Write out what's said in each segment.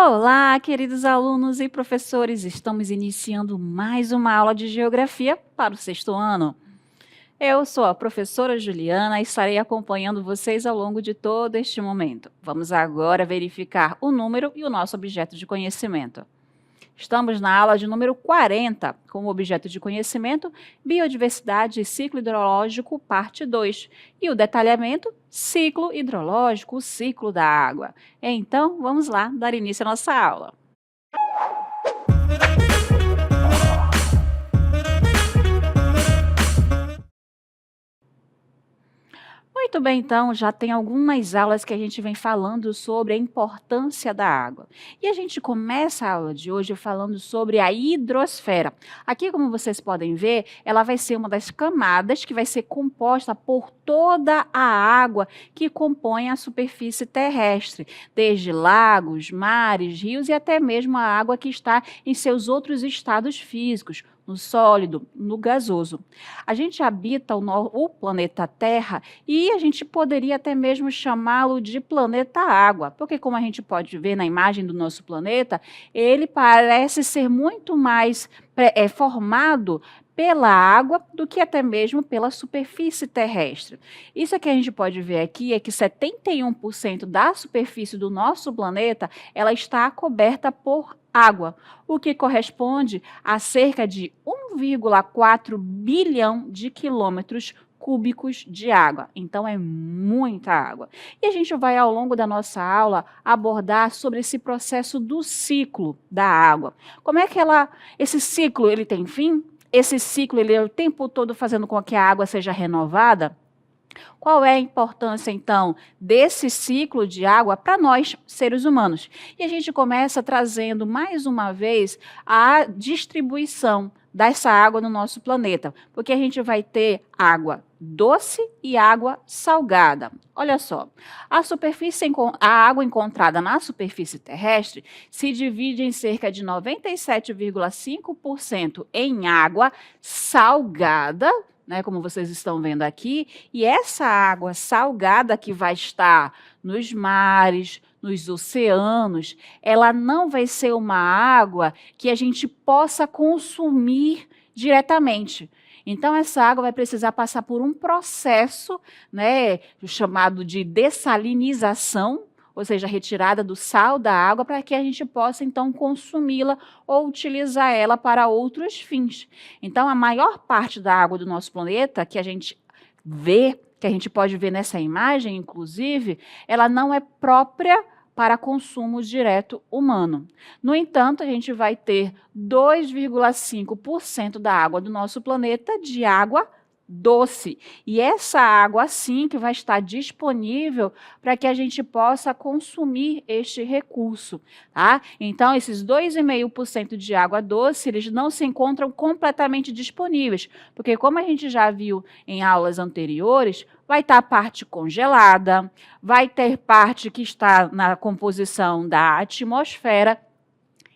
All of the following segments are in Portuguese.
Olá, queridos alunos e professores! Estamos iniciando mais uma aula de Geografia para o sexto ano. Eu sou a professora Juliana e estarei acompanhando vocês ao longo de todo este momento. Vamos agora verificar o número e o nosso objeto de conhecimento. Estamos na aula de número 40, com o objeto de conhecimento Biodiversidade e Ciclo Hidrológico, parte 2, e o detalhamento Ciclo Hidrológico, o ciclo da água. Então, vamos lá dar início à nossa aula. Muito bem, então, já tem algumas aulas que a gente vem falando sobre a importância da água. E a gente começa a aula de hoje falando sobre a hidrosfera. Aqui, como vocês podem ver, ela vai ser uma das camadas que vai ser composta por toda a água que compõe a superfície terrestre, desde lagos, mares, rios e até mesmo a água que está em seus outros estados físicos, no sólido, no gasoso. A gente habita o planeta Terra e a gente poderia até mesmo chamá-lo de planeta água, porque como a gente pode ver na imagem do nosso planeta, ele parece ser muito mais formado pela água do que até mesmo pela superfície terrestre. Isso que a gente pode ver aqui é que 71% da superfície do nosso planeta ela está coberta por água, o que corresponde a cerca de 1,4 bilhão de quilômetros cúbicos de água. Então, é muita água. E a gente vai, ao longo da nossa aula, abordar sobre esse processo do ciclo da água. Como é que esse ciclo ele tem fim? Esse ciclo ele é o tempo todo fazendo com que a água seja renovada? Qual é a importância, então, desse ciclo de água para nós, seres humanos? E a gente começa trazendo, mais uma vez, a distribuição dessa água no nosso planeta, porque a gente vai ter água doce e água salgada. Olha só, a água encontrada na superfície terrestre se divide em cerca de 97,5% em água salgada, né, como vocês estão vendo aqui, e essa água salgada que vai estar nos mares, nos oceanos, ela não vai ser uma água que a gente possa consumir diretamente. Então, essa água vai precisar passar por um processo, né, chamado de dessalinização, ou seja, retirada do sal da água, para que a gente possa, então, consumi-la ou utilizar ela para outros fins. Então, a maior parte da água do nosso planeta, que a gente vê, que a gente pode ver nessa imagem, inclusive, ela não é própria para consumo direto humano. No entanto, a gente vai ter 2,5% da água do nosso planeta de água doce. E essa água, sim, que vai estar disponível para que a gente possa consumir este recurso, tá? Então, esses 2,5% de água doce, eles não se encontram completamente disponíveis, porque como a gente já viu em aulas anteriores, vai estar parte congelada, vai ter parte que está na composição da atmosfera.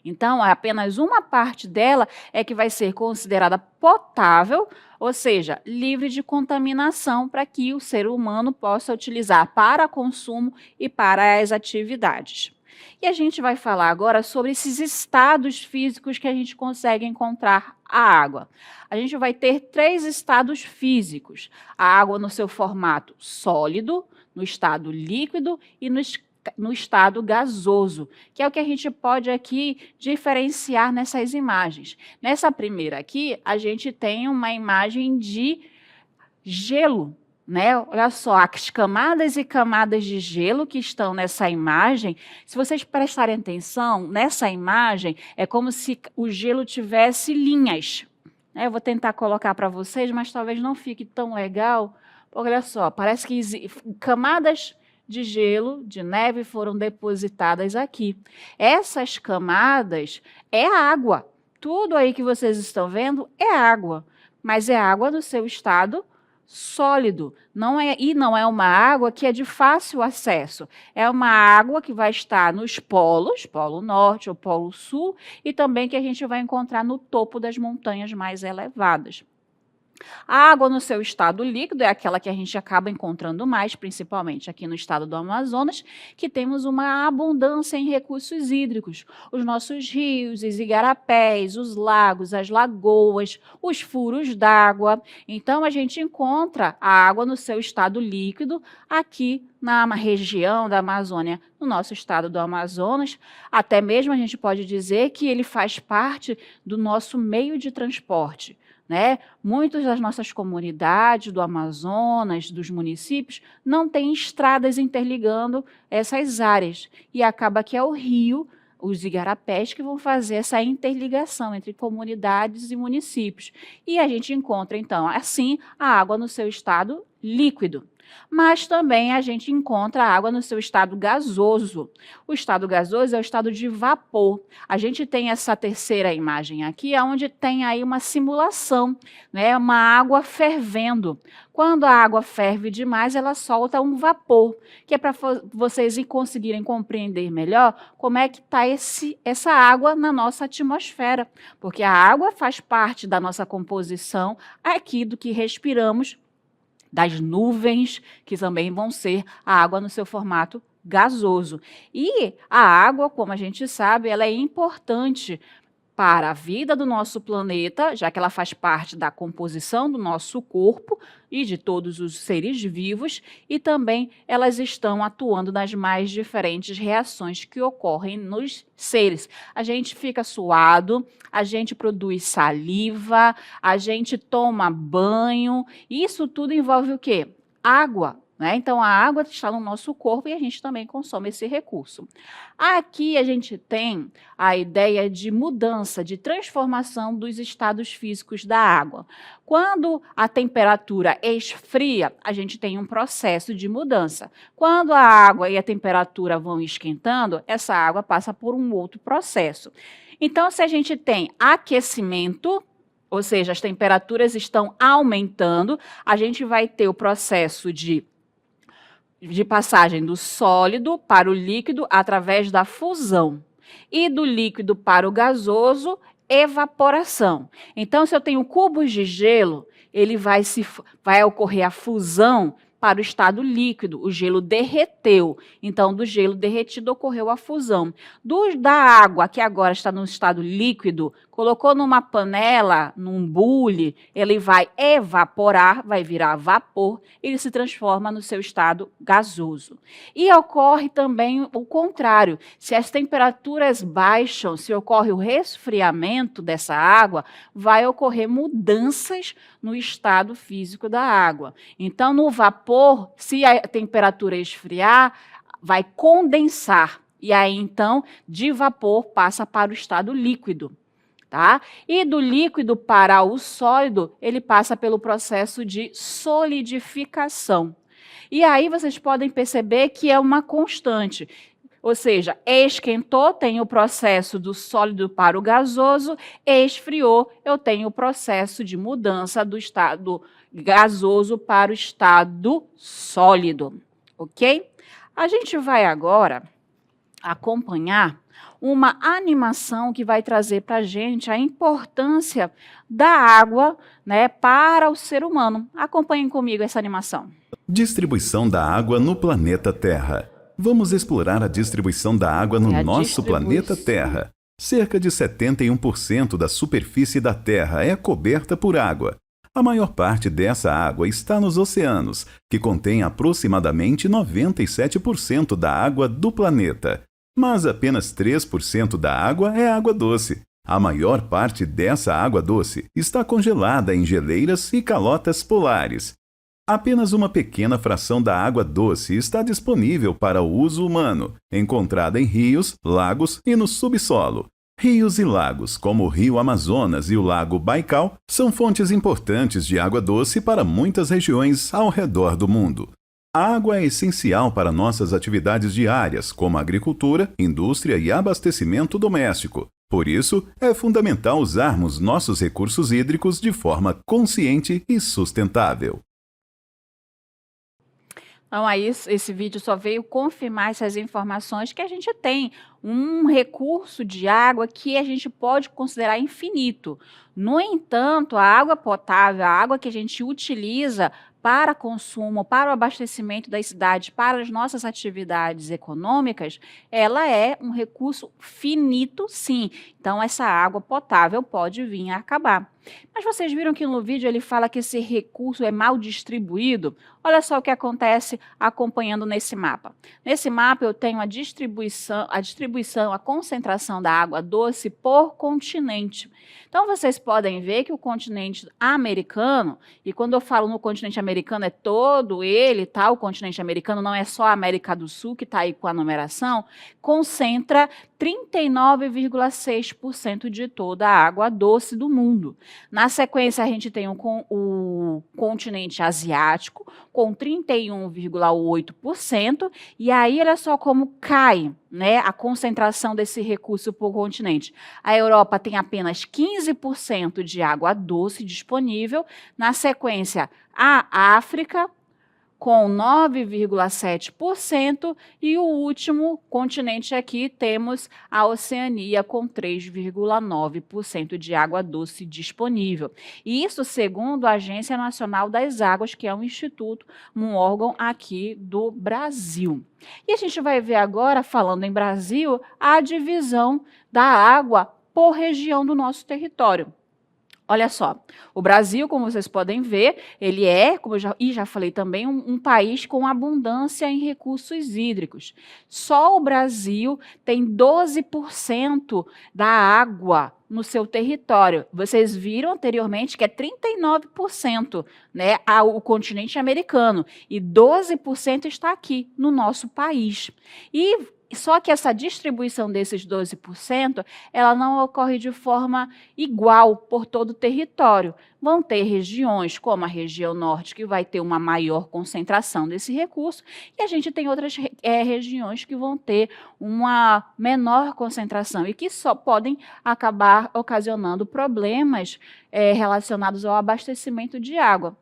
Então, apenas uma parte dela é que vai ser considerada potável, ou seja, livre de contaminação para que o ser humano possa utilizar para consumo e para as atividades. E a gente vai falar agora sobre esses estados físicos que a gente consegue encontrar a água. A gente vai ter 3 estados físicos: a água no seu formato sólido, no estado líquido e no estado gasoso, que é o que a gente pode aqui diferenciar nessas imagens. Nessa primeira aqui, a gente tem uma imagem de gelo, né? Olha só, as camadas e camadas de gelo que estão nessa imagem, se vocês prestarem atenção, nessa imagem é como se o gelo tivesse linhas. Eu vou tentar colocar para vocês, mas talvez não fique tão legal. Olha só, parece que camadas de gelo, de neve foram depositadas aqui. Essas camadas é água. Tudo aí que vocês estão vendo é água, mas é água no seu estado sólido. Não é uma água que é de fácil acesso. É uma água que vai estar nos polos, Polo Norte ou Polo Sul, e também que a gente vai encontrar no topo das montanhas mais elevadas. A água no seu estado líquido é aquela que a gente acaba encontrando mais, principalmente aqui no estado do Amazonas, que temos uma abundância em recursos hídricos. Os nossos rios, os igarapés, os lagos, as lagoas, os furos d'água. Então, a gente encontra a água no seu estado líquido aqui na região da Amazônia, no nosso estado do Amazonas. Até mesmo a gente pode dizer que ele faz parte do nosso meio de transporte. Né? Muitas das nossas comunidades do Amazonas, dos municípios, não têm estradas interligando essas áreas. E acaba que é o rio, os igarapés, que vão fazer essa interligação entre comunidades e municípios. E a gente encontra, então, assim, a água no seu estado líquido. Mas também a gente encontra a água no seu estado gasoso. O estado gasoso é o estado de vapor. A gente tem essa terceira imagem aqui, onde tem aí uma simulação, né? Uma água fervendo. Quando a água ferve demais, ela solta um vapor, que é para vocês conseguirem compreender melhor como é que está essa água na nossa atmosfera. Porque a água faz parte da nossa composição aqui do que respiramos, das nuvens, que também vão ser a água no seu formato gasoso. E a água, como a gente sabe, ela é importante para a vida do nosso planeta, já que ela faz parte da composição do nosso corpo e de todos os seres vivos, e também elas estão atuando nas mais diferentes reações que ocorrem nos seres. A gente fica suado, a gente produz saliva, a gente toma banho, isso tudo envolve o quê? Água. Né? Então, a água está no nosso corpo e a gente também consome esse recurso. Aqui a gente tem a ideia de mudança, de transformação dos estados físicos da água. Quando a temperatura esfria, a gente tem um processo de mudança. Quando a água e a temperatura vão esquentando, essa água passa por um outro processo. Então, se a gente tem aquecimento, ou seja, as temperaturas estão aumentando, a gente vai ter o processo de passagem do sólido para o líquido através da fusão. E do líquido para o gasoso, evaporação. Então, se eu tenho cubos de gelo, vai ocorrer a fusão para o estado líquido. O gelo derreteu. Então, do gelo derretido ocorreu a fusão. Da água, que agora está no estado líquido, colocou numa panela, num bule, ele vai evaporar, vai virar vapor, ele se transforma no seu estado gasoso. E ocorre também o contrário. Se as temperaturas baixam, se ocorre o resfriamento dessa água, vai ocorrer mudanças no estado físico da água. Então, no vapor, se a temperatura esfriar, vai condensar. E aí, então, de vapor passa para o estado líquido. Tá? E do líquido para o sólido, ele passa pelo processo de solidificação. E aí vocês podem perceber que é uma constante. Ou seja, esquentou, tem o processo do sólido para o gasoso, esfriou, eu tenho o processo de mudança do estado gasoso para o estado sólido. Ok? A gente vai agora acompanhar uma animação que vai trazer para a gente a importância da água, né, para o ser humano. Acompanhem comigo essa animação. Distribuição da água no planeta Terra. Vamos explorar a distribuição da água no nosso planeta Terra. Cerca de 71% da superfície da Terra é coberta por água. A maior parte dessa água está nos oceanos, que contém aproximadamente 97% da água do planeta. Mas apenas 3% da água é água doce. A maior parte dessa água doce está congelada em geleiras e calotas polares. Apenas uma pequena fração da água doce está disponível para o uso humano, encontrada em rios, lagos e no subsolo. Rios e lagos, como o rio Amazonas e o lago Baikal, são fontes importantes de água doce para muitas regiões ao redor do mundo. A água é essencial para nossas atividades diárias, como agricultura, indústria e abastecimento doméstico. Por isso, é fundamental usarmos nossos recursos hídricos de forma consciente e sustentável. Então, aí, esse vídeo só veio confirmar essas informações que a gente tem um recurso de água que a gente pode considerar infinito. No entanto, a água potável, a água que a gente utiliza para consumo, para o abastecimento das cidades, para as nossas atividades econômicas, ela é um recurso finito, sim. Então, essa água potável pode vir a acabar. Mas vocês viram que no vídeo ele fala que esse recurso é mal distribuído? Olha só o que acontece acompanhando nesse mapa. Nesse mapa eu tenho a distribuição, a concentração da água doce por continente. Então vocês podem ver que o continente americano, e quando eu falo no continente americano é todo ele, tá? O continente americano não é só a América do Sul que está aí com a numeração, concentra 39,6% de toda a água doce do mundo. Na sequência, a gente tem o continente asiático, com 31,8%, e aí olha só como cai, né, a concentração desse recurso por continente. A Europa tem apenas 15% de água doce disponível, na sequência, a África, com 9,7%, e o último continente aqui temos a Oceania com 3,9% de água doce disponível. Isso segundo a Agência Nacional das Águas, que é um instituto, um órgão aqui do Brasil. E a gente vai ver agora, falando em Brasil, a divisão da água por região do nosso território. Olha só, o Brasil, como vocês podem ver, ele é, como eu já falei também, um país com abundância em recursos hídricos. Só o Brasil tem 12% da água no seu território. Vocês viram anteriormente que é 39%, né, o continente americano, e 12% está aqui no nosso país. Só que essa distribuição desses 12%, ela não ocorre de forma igual por todo o território. Vão ter regiões, como a região norte, que vai ter uma maior concentração desse recurso, e a gente tem outras regiões que vão ter uma menor concentração e que só podem acabar ocasionando problemas relacionados ao abastecimento de água.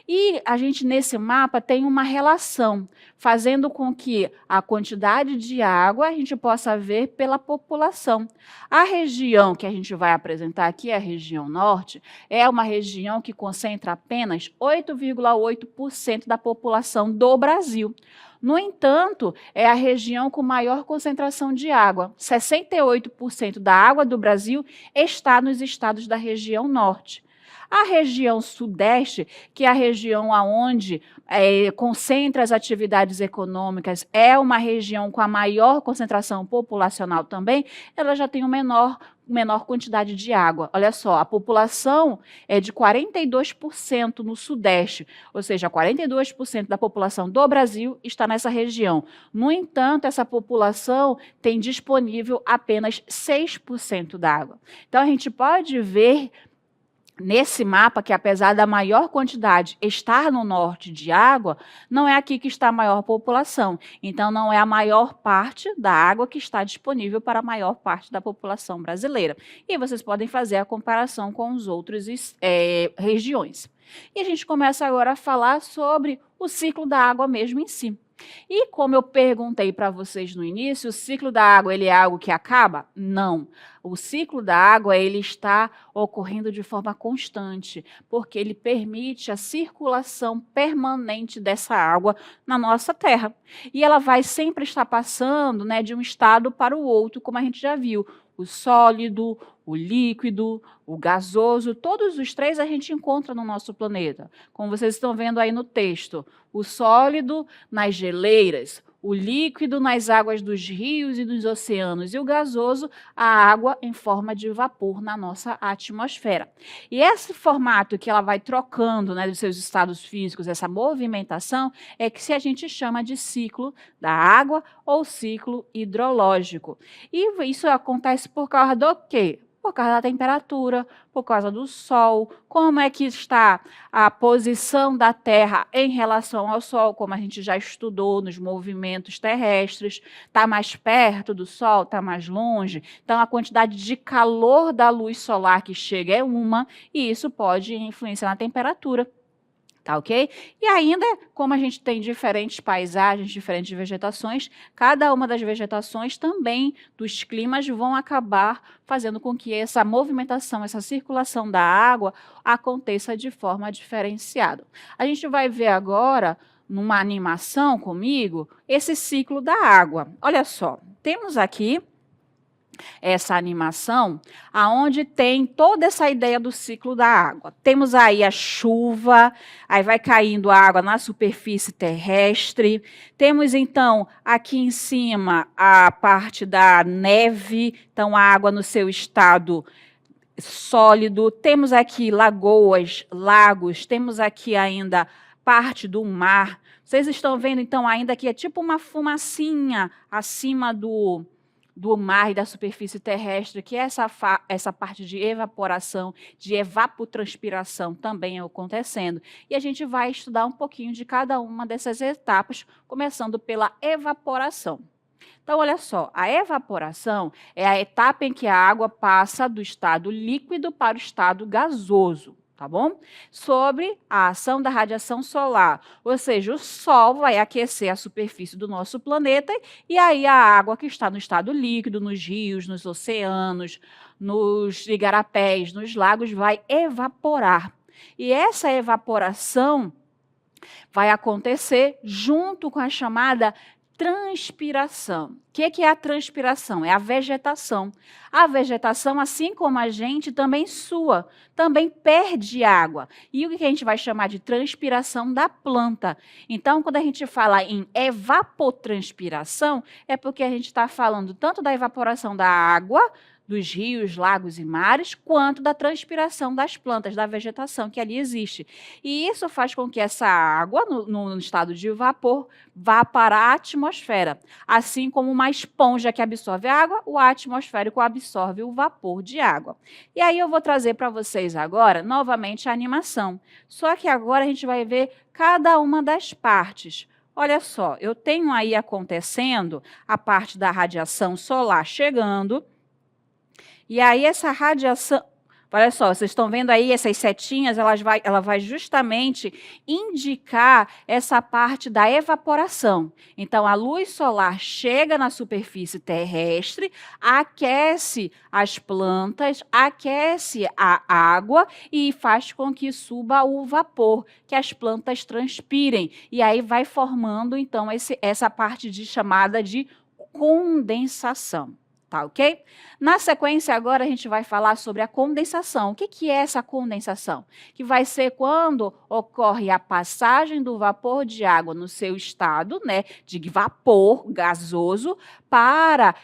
E a gente, nesse mapa, tem uma relação, fazendo com que a quantidade de água a gente possa ver pela população. A região que a gente vai apresentar aqui, a região norte, é uma região que concentra apenas 8,8% da população do Brasil. No entanto, é a região com maior concentração de água. 68% da água do Brasil está nos estados da região norte. A região sudeste, que é a região onde concentra as atividades econômicas, é uma região com a maior concentração populacional também, ela já tem menor quantidade de água. Olha só, a população é de 42% no sudeste, ou seja, 42% da população do Brasil está nessa região. No entanto, essa população tem disponível apenas 6% da água. Então, a gente pode ver nesse mapa que, apesar da maior quantidade estar no norte de água, não é aqui que está a maior população. Então, não é a maior parte da água que está disponível para a maior parte da população brasileira. E vocês podem fazer a comparação com os outros regiões. E a gente começa agora a falar sobre o ciclo da água mesmo em si. E como eu perguntei para vocês no início, o ciclo da água ele é algo que acaba? Não. O ciclo da água ele está ocorrendo de forma constante, porque ele permite a circulação permanente dessa água na nossa terra. E ela vai sempre estar passando, né, de um estado para o outro, como a gente já viu. O sólido, o líquido, o gasoso, todos os três a gente encontra no nosso planeta. Como vocês estão vendo aí no texto, o sólido nas geleiras, o líquido nas águas dos rios e dos oceanos e o gasoso, a água em forma de vapor na nossa atmosfera. E esse formato que ela vai trocando, né, dos seus estados físicos, essa movimentação, é que a gente chama de ciclo da água ou ciclo hidrológico. E isso acontece por causa do quê? Por causa da temperatura, por causa do Sol, como é que está a posição da Terra em relação ao Sol, como a gente já estudou nos movimentos terrestres, está mais perto do Sol, está mais longe, então a quantidade de calor da luz solar que chega é uma, e isso pode influenciar na temperatura Tá ok? E ainda, como a gente tem diferentes paisagens, diferentes vegetações, cada uma das vegetações também dos climas vão acabar fazendo com que essa movimentação, essa circulação da água aconteça de forma diferenciada. A gente vai ver agora, numa animação comigo, esse ciclo da água. Olha só, temos aqui essa animação, aonde tem toda essa ideia do ciclo da água. Temos aí a chuva, aí vai caindo a água na superfície terrestre. Temos, então, aqui em cima a parte da neve, então a água no seu estado sólido. Temos aqui lagoas, lagos, temos aqui ainda parte do mar. Vocês estão vendo, então, ainda que é tipo uma fumacinha acima do mar e da superfície terrestre, que essa parte de evaporação, de evapotranspiração também acontecendo. E a gente vai estudar um pouquinho de cada uma dessas etapas, começando pela evaporação. Então, olha só, a evaporação é a etapa em que a água passa do estado líquido para o estado gasoso. Tá bom? Sobre a ação da radiação solar, ou seja, o Sol vai aquecer a superfície do nosso planeta e aí a água que está no estado líquido, nos rios, nos oceanos, nos igarapés, nos lagos, vai evaporar. E essa evaporação vai acontecer junto com a chamada transpiração. O que é a transpiração? É a vegetação. A vegetação, assim como a gente, também sua, também perde água. E o que a gente vai chamar de transpiração da planta. Então, quando a gente fala em evapotranspiração, é porque a gente está falando tanto da evaporação da água, dos rios, lagos e mares, quanto da transpiração das plantas, da vegetação que ali existe. E isso faz com que essa água, no estado de vapor, vá para a atmosfera. Assim como uma esponja que absorve a água, o ar atmosférico absorve o vapor de água. E aí eu vou trazer para vocês agora, novamente, a animação. Só que agora a gente vai ver cada uma das partes. Olha só, eu tenho aí acontecendo a parte da radiação solar chegando. E aí essa radiação, olha só, vocês estão vendo aí essas setinhas, ela vai justamente indicar essa parte da evaporação. Então, a luz solar chega na superfície terrestre, aquece as plantas, aquece a água e faz com que suba o vapor, que as plantas transpirem. E aí vai formando, então, essa parte chamada de condensação. Tá, ok? Na sequência, agora a gente vai falar sobre a condensação. O que é essa condensação? Que vai ser quando ocorre a passagem do vapor de água no seu estado, né, de vapor gasoso,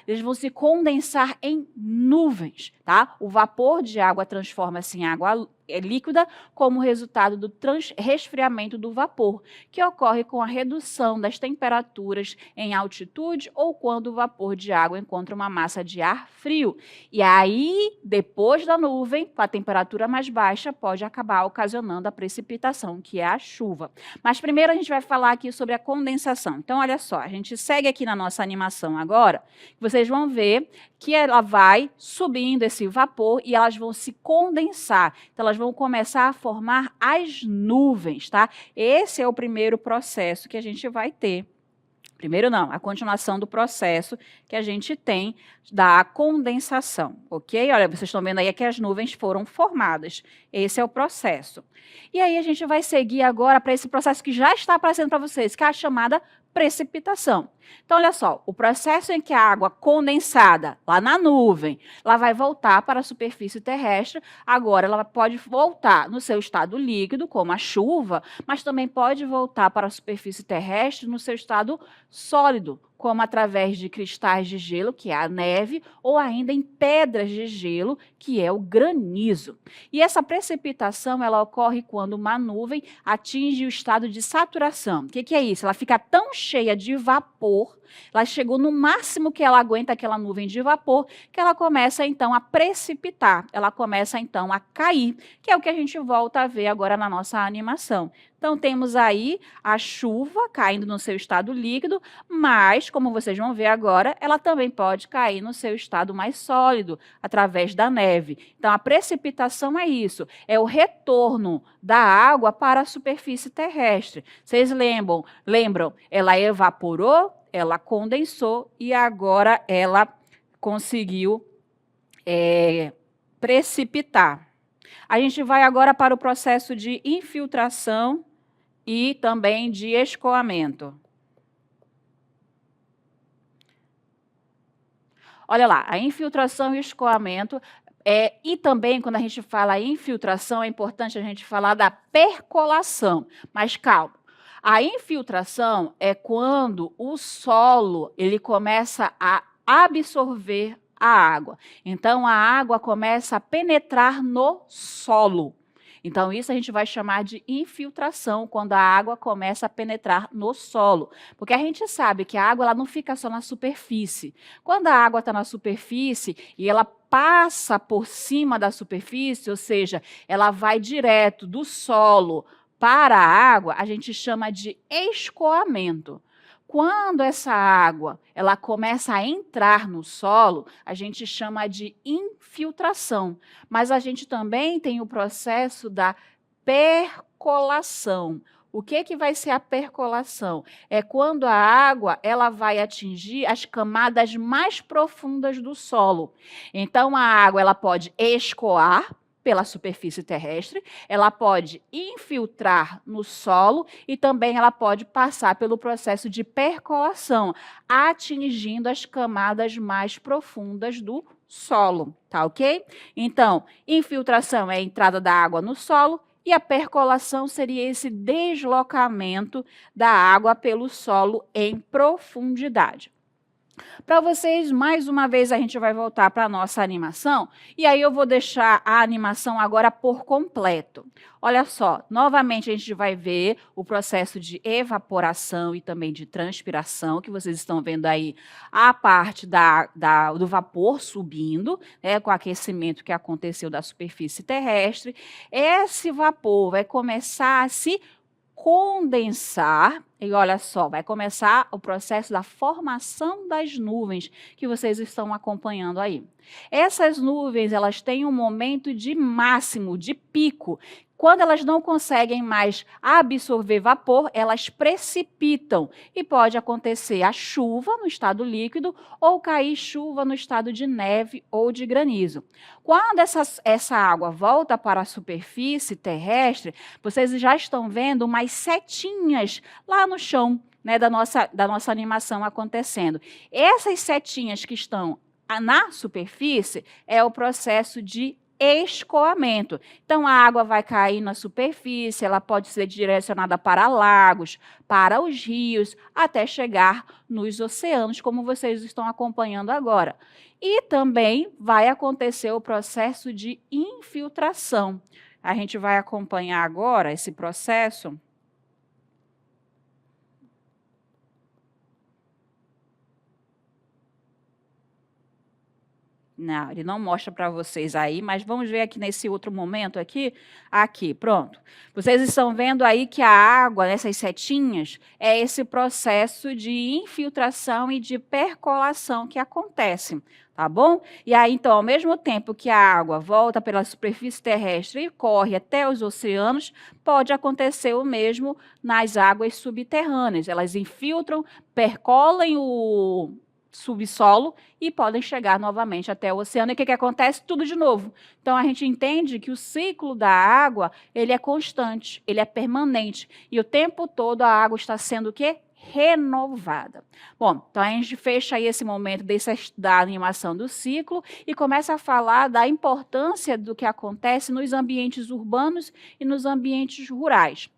eles vão se condensar em nuvens, tá? O vapor de água transforma-se em água líquida como resultado do resfriamento do vapor, que ocorre com a redução das temperaturas em altitude ou quando o vapor de água encontra uma massa de ar frio. E aí, depois da nuvem, com a temperatura mais baixa, pode acabar ocasionando a precipitação, que é a chuva. Mas primeiro a gente vai falar aqui sobre a condensação. Então, olha só, a gente segue aqui na nossa animação agora, vocês vão ver que ela vai subindo esse vapor e elas vão se condensar. Então, elas vão começar a formar as nuvens, tá? Esse é o primeiro processo que a gente vai ter. Primeiro não, a continuação do processo que a gente tem da condensação, ok? Olha, vocês estão vendo aí que as nuvens foram formadas. Esse é o processo. E aí a gente vai seguir agora para esse processo que já está aparecendo para vocês, que é a chamada precipitação. Então, olha só, o processo em que a água condensada, lá na nuvem, ela vai voltar para a superfície terrestre, agora ela pode voltar no seu estado líquido, como a chuva, mas também pode voltar para a superfície terrestre no seu estado sólido, como através de cristais de gelo, que é a neve, ou ainda em pedras de gelo, que é o granizo. E essa precipitação, ela ocorre quando uma nuvem atinge o estado de saturação. O que é isso? Ela fica tão cheia de vapor, ela chegou no máximo que ela aguenta aquela nuvem de vapor, que ela começa, então, a precipitar, ela começa, então, a cair, que é o que a gente volta a ver agora na nossa animação. Então, temos aí a chuva caindo no seu estado líquido, mas como vocês vão ver agora, ela também pode cair no seu estado mais sólido, através da neve. Então, a precipitação é isso, é o retorno da água para a superfície terrestre. Vocês lembram? Ela evaporou, ela condensou e agora ela conseguiu precipitar. A gente vai agora para o processo de infiltração e também de escoamento. Olha lá, a infiltração e escoamento, e também quando a gente fala infiltração, é importante a gente falar da percolação. Mas calma, a infiltração é quando o solo ele começa a absorver a água. Então, a água começa a penetrar no solo. Então, isso a gente vai chamar de infiltração, quando a água começa a penetrar no solo. Porque a gente sabe que a água ela não fica só na superfície. Quando a água está na superfície e ela passa por cima da superfície, ou seja, ela vai direto do solo para a água, a gente chama de escoamento. Quando essa água ela começa a entrar no solo, a gente chama de infiltração. Mas a gente também tem o processo da percolação. O que vai ser a percolação? É quando a água ela vai atingir as camadas mais profundas do solo. Então, a água ela pode escoar pela superfície terrestre, ela pode infiltrar no solo e também ela pode passar pelo processo de percolação, atingindo as camadas mais profundas do solo, tá ok? Então, infiltração é a entrada da água no solo e a percolação seria esse deslocamento da água pelo solo em profundidade. Para vocês, mais uma vez, a gente vai voltar para a nossa animação, e aí eu vou deixar a animação agora por completo. Olha só, novamente a gente vai ver o processo de evaporação e também de transpiração, que vocês estão vendo aí a parte do vapor subindo, né, com o aquecimento que aconteceu da superfície terrestre. Esse vapor vai começar a se condensar, e olha só, vai começar o processo da formação das nuvens que vocês estão acompanhando aí. Essas nuvens, elas têm um momento de máximo, de pico. Quando elas não conseguem mais absorver vapor, elas precipitam e pode acontecer a chuva no estado líquido ou cair chuva no estado de neve ou de granizo. Quando essa água volta para a superfície terrestre, vocês já estão vendo umas setinhas lá no chão, né, da nossa animação acontecendo. Essas setinhas que estão na superfície é o processo de escoamento. Então, a água vai cair na superfície, ela pode ser direcionada para lagos, para os rios, até chegar nos oceanos, como vocês estão acompanhando agora. E também vai acontecer o processo de infiltração. A gente vai acompanhar agora esse processo. Não, ele não mostra para vocês aí, mas vamos ver aqui nesse outro momento aqui. Aqui, pronto. Vocês estão vendo aí que a água, essas setinhas, é esse processo de infiltração e de percolação que acontece, tá bom? E aí, então, ao mesmo tempo que a água volta pela superfície terrestre e corre até os oceanos, pode acontecer o mesmo nas águas subterrâneas. Elas infiltram, percolam o subsolo e podem chegar novamente até o oceano. E o que acontece? Tudo de novo. Então, a gente entende que o ciclo da água, ele é constante, ele é permanente. E o tempo todo a água está sendo o quê? Renovada. Bom, então a gente fecha aí esse momento da animação do ciclo e começa a falar da importância do que acontece nos ambientes urbanos e nos ambientes rurais.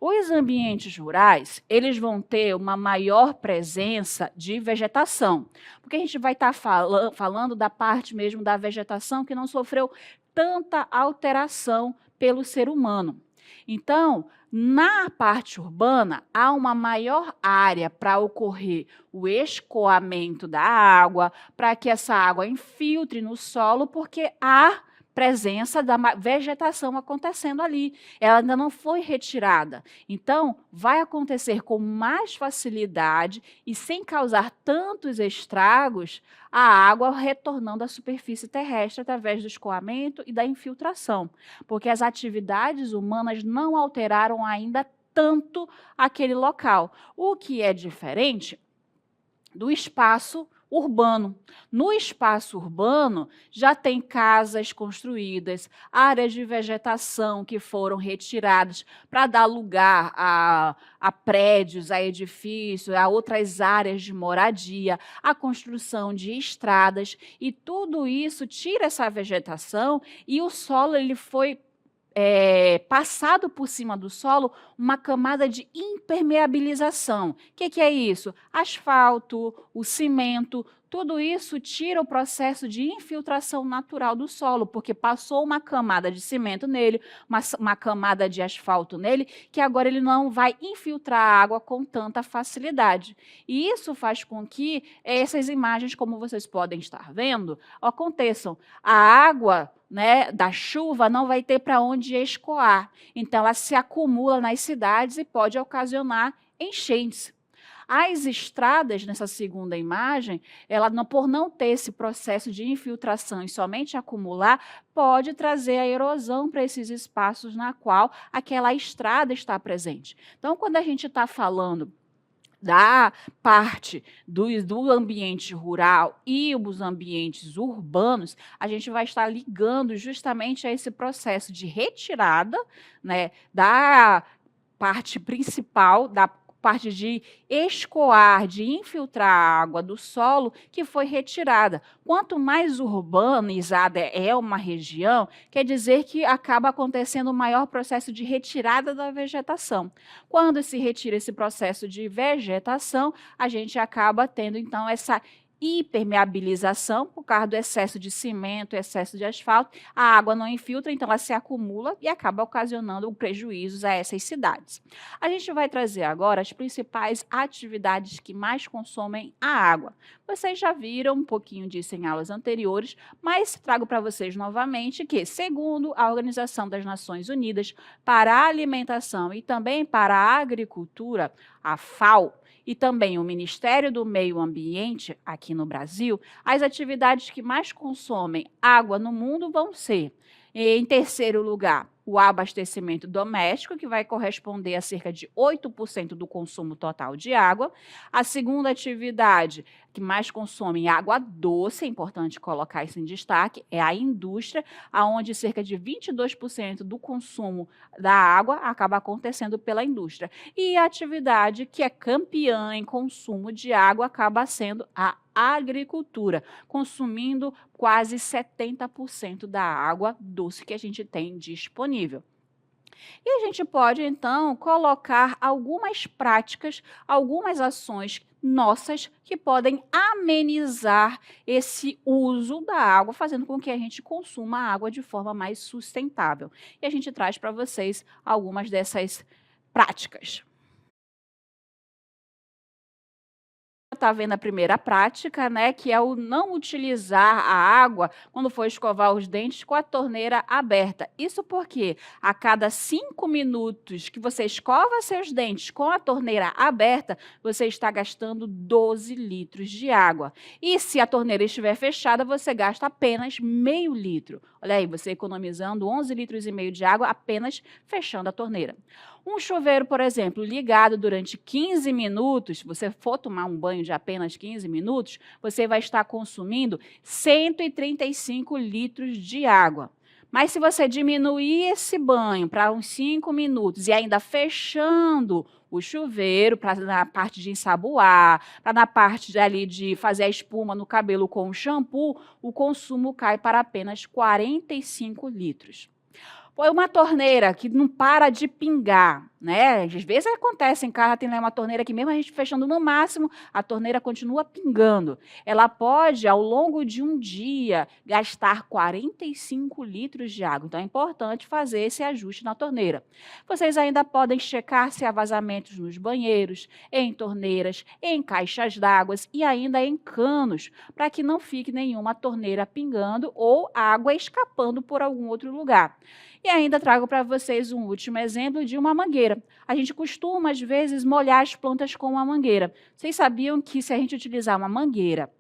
Os ambientes rurais, eles vão ter uma maior presença de vegetação, porque a gente vai estar falando da parte mesmo da vegetação que não sofreu tanta alteração pelo ser humano. Então, na parte urbana, há uma maior área para ocorrer o escoamento da água, para que essa água infiltre no solo, porque há presença da vegetação acontecendo ali. Ela ainda não foi retirada. Então, vai acontecer com mais facilidade e sem causar tantos estragos a água retornando à superfície terrestre através do escoamento e da infiltração, porque as atividades humanas não alteraram ainda tanto aquele local. O que é diferente do espaço urbano. No espaço urbano, já tem casas construídas, áreas de vegetação que foram retiradas para dar lugar a prédios, a edifícios, a outras áreas de moradia, a construção de estradas, e tudo isso tira essa vegetação e o solo ele foi passado por cima do solo uma camada de impermeabilização. O que é isso? Asfalto, o cimento, tudo isso tira o processo de infiltração natural do solo, porque passou uma camada de cimento nele, uma camada de asfalto nele, que agora ele não vai infiltrar a água com tanta facilidade. E isso faz com que essas imagens, como vocês podem estar vendo, aconteçam. A água, né, da chuva não vai ter para onde escoar. Então, ela se acumula nas cidades e pode ocasionar enchentes. As estradas, nessa segunda imagem, ela por não ter esse processo de infiltração e somente acumular, pode trazer a erosão para esses espaços na qual aquela estrada está presente. Então, quando a gente está falando da parte do ambiente rural e os ambientes urbanos, a gente vai estar ligando justamente a esse processo de retirada, né, da parte principal, da parte de escoar, de infiltrar a água do solo que foi retirada. Quanto mais urbanizada é uma região, quer dizer que acaba acontecendo um maior processo de retirada da vegetação. Quando se retira esse processo de vegetação, a gente acaba tendo, então, essa hipermeabilização, por causa do excesso de cimento, excesso de asfalto, a água não infiltra, então ela se acumula e acaba ocasionando prejuízos a essas cidades. A gente vai trazer agora as principais atividades que mais consomem a água. Vocês já viram um pouquinho disso em aulas anteriores, mas trago para vocês novamente que, segundo a Organização das Nações Unidas para a Alimentação e também para a Agricultura, a FAO, e também o Ministério do Meio Ambiente, aqui no Brasil, as atividades que mais consomem água no mundo vão ser, em terceiro lugar, o abastecimento doméstico, que vai corresponder a cerca de 8% do consumo total de água. A segunda atividade que mais consome água doce, é importante colocar isso em destaque, é a indústria, onde cerca de 22% do consumo da água acaba acontecendo pela indústria. E a atividade que é campeã em consumo de água acaba sendo a agricultura, consumindo quase 70% da água doce que a gente tem disponível. E a gente pode, então, colocar algumas práticas, algumas ações nossas que podem amenizar esse uso da água, fazendo com que a gente consuma a água de forma mais sustentável. E a gente traz para vocês algumas dessas práticas. Está vendo a primeira prática, né, que é o não utilizar a água quando for escovar os dentes com a torneira aberta. Isso porque a cada 5 minutos que você escova seus dentes com a torneira aberta, você está gastando 12 litros de água. E se a torneira estiver fechada, você gasta apenas meio litro. Olha aí, você economizando 11 litros e meio de água apenas fechando a torneira. Um chuveiro, por exemplo, ligado durante 15 minutos, se você for tomar um banho de apenas 15 minutos, você vai estar consumindo 135 litros de água. Mas se você diminuir esse banho para uns 5 minutos e ainda fechando o chuveiro para na parte de ensaboar, para na parte ali de fazer a espuma no cabelo com o shampoo, o consumo cai para apenas 45 litros. Uma torneira que não para de pingar, né? Às vezes acontece em casa, tem lá uma torneira que mesmo a gente fechando no máximo, a torneira continua pingando. Ela pode, ao longo de um dia, gastar 45 litros de água. Então, é importante fazer esse ajuste na torneira. Vocês ainda podem checar se há vazamentos nos banheiros, em torneiras, em caixas d'água e ainda em canos, para que não fique nenhuma torneira pingando ou água escapando por algum outro lugar. E ainda trago para vocês um último exemplo de uma mangueira. A gente costuma, às vezes, molhar as plantas com uma mangueira. Vocês sabiam que se a gente utilizar uma mangueira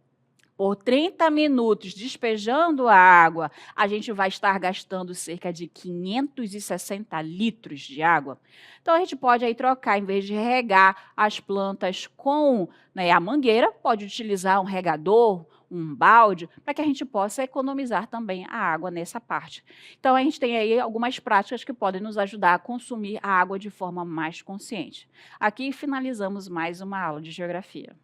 por 30 minutos despejando a água, a gente vai estar gastando cerca de 560 litros de água? Então, a gente pode aí trocar, em vez de regar as plantas com, né, a mangueira, pode utilizar um regador, um balde, para que a gente possa economizar também a água nessa parte. Então, a gente tem aí algumas práticas que podem nos ajudar a consumir a água de forma mais consciente. Aqui finalizamos mais uma aula de geografia.